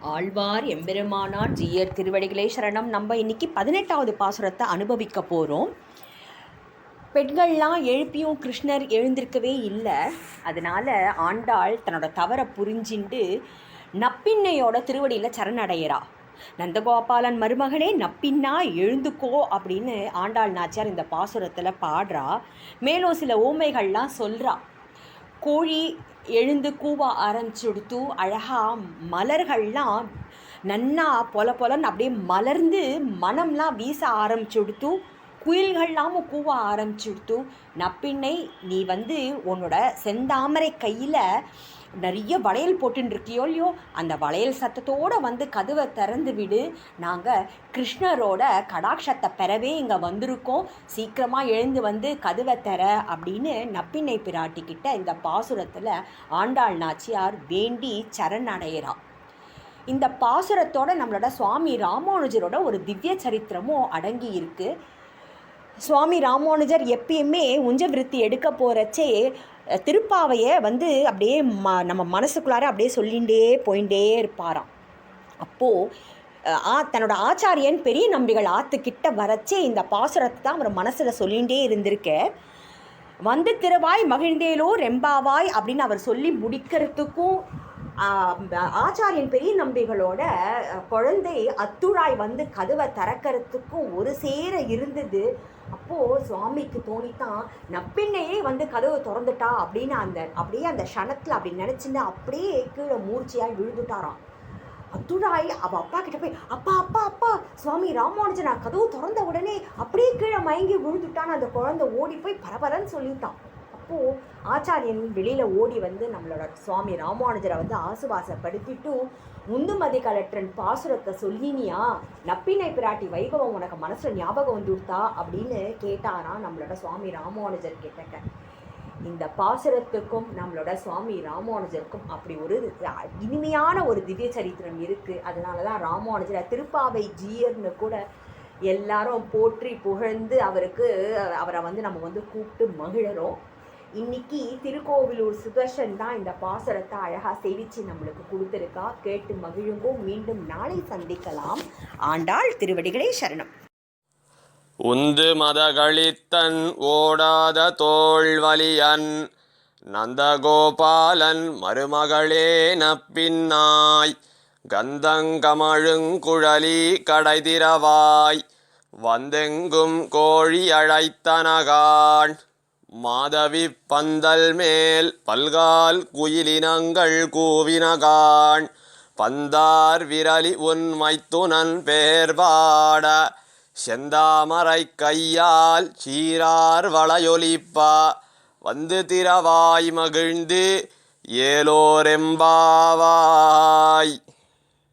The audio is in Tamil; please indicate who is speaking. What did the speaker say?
Speaker 1: ஆழ்வார் எம்பெருமானார் ஜீயர் திருவடிகளே சரணம். நம்ம இன்னைக்கு 18வது பாசுரத்தை அனுபவிக்க போகிறோம். பெண்கள்லாம் எழுப்பியும் கிருஷ்ணர் எழுந்திருக்கவே இல்லை. அதனால் ஆண்டாள் தன்னோட தவறை புரிஞ்சிண்டு நப்பின்னையோட திருவடியில் சரணடைகிறா. நந்தகோபாலன் மருமகனே நப்பின்னா எழுந்துக்கோ அப்படின்னு ஆண்டாள் நாச்சியார் இந்த பாசுரத்தில் பாடுறா. மேலும் சில ஓமைகள்லாம் சொல்கிறா. கோழி எழுந்து கூவ ஆரம்பிச்சுடுத்து, அழகாக மலர்கள்லாம் நன்னா பொல பொலன்னு அப்படியே மலர்ந்து மனம்லாம் வீச ஆரம்பிச்சுடுத்து, குயில்கள்லாமும் கூவ ஆரம்பிச்சுடுத்து. நப்பின்னை, நீ உன்னோட செந்தாமரை கையில் நிறைய வளையல் போட்டுருக்கியோ இல்லையோ, அந்த வளையல் சத்தத்தோடு கதவை திறந்து விடு. நாங்கள் கிருஷ்ணரோட கடாட்சத்தை பெறவே இங்கே வந்திருக்கோம். சீக்கிரமாக எழுந்து கதவை தர அப்படின்னு நப்பின்னை பிராட்டிக்கிட்ட இந்த பாசுரத்தில் ஆண்டாள் நாச்சியார் வேண்டி சரணடைகிறார். இந்த பாசுரத்தோட நம்மளோட சுவாமி ராமானுஜரோட ஒரு திவ்ய சரித்திரமும் அடங்கி இருக்கு. சுவாமி ராமானுஜர் எப்பயுமே உஞ்சவிருத்தி எடுக்க போகிறச்சே திருப்பாவையை அப்படியே நம்ம மனசுக்குள்ளார அப்படியே சொல்லிகிட்டே போயிட்டே இருப்பாராம். அப்போது தன்னோட ஆச்சாரியன் பெரிய நம்பிகள் ஆற்றுக்கிட்ட வரச்சே இந்த பாசுரத்தை தான் அவர் மனசில் சொல்லிகிட்டே இருந்திருக்க. திருவாய் மகிழ்ந்தேலோ ரெம்பாவாய் அப்படின்னு அவர் சொல்லி முடிக்கிறதுக்கும் ஆச்சாரியன் பெரிய நம்பிகளோட குழந்தை அத்துழாய் கதவை திறக்கிறதுக்கும் ஒரு சேர இருந்தது. அப்போது சுவாமிக்கு தோணித்தான், நப்பின்னையே கதவை திறந்துட்டா அப்படின்னு அப்படியே அந்த க்ஷணத்தில் அப்படி நினச்சிட்டு அப்படியே கீழே மூர்ச்சியாய் விழுந்துட்டாராம். அத்துழாய் அவள் அப்பா கிட்ட போய், அப்பா அப்பா அப்பா சுவாமி ராமானுஜன் நான் கதவு திறந்த உடனே அப்படியே கீழே மயங்கி விழுந்துட்டான்னு அந்த குழந்தை ஓடி போய் பரபரன்னு சொல்லிட்டான். அப்போது ஆச்சாரியன் வெளியில் ஓடி நம்மளோட சுவாமி ராமானுஜரை ஆசுவாசப்படுத்திட்டு, முந்துமதி கலெக்டரன் பாசுரத்தை சொல்லினியா, நப்பினை பிராட்டி வைபவம் உனக்கு மனசில் ஞாபகம் வந்துடுத்தா அப்படின்னு கேட்டாராம் நம்மளோட சுவாமி ராமானுஜர் கிட்டக்க. இந்த பாசுரத்துக்கும் நம்மளோட சுவாமி ராமானுஜருக்கும் அப்படி ஒரு இனிமையான ஒரு திவ்ய சரித்திரம் இருக்குது. அதனால தான் ராமானுஜரை திருப்பாவை ஜீயர்னு கூட எல்லாரும் போற்றி புகழ்ந்து அவரை நம்ம கூப்பிட்டு மகிழறோம். இன்னைக்கு திருக்கோவிலூர் சுதர்ஷன் தான் இந்த பாசுரத்தை அழகாக சேவிச்சு நம்மளுக்கு கொடுத்துருக்கா. கேட்டு மகிழுங்கோ. மீண்டும் நாளை சந்திக்கலாம். ஆண்டாள் திருவடிகளே சரணம்.
Speaker 2: உந்து மதகளித்தன் ஓடாத தோள்வலியன் நந்தகோபாலன் மருமகளே நப்பின்னாய் கந்தங்கமழுங்குழலி கடைதிரவாய் வந்தெங்கும் கோழி அழைத்தனகான் மாதவி பந்தல் மேல் பல்கால் குயிலினங்கள் கூவினகான் பந்தார் விரலி உன் மைத்துனன் பேர்பாட செந்தாமரை கையால் சீரார் வளையொலிப்பா திரவாய் மகிழ்ந்து ஏலோரெம்பாவாய்.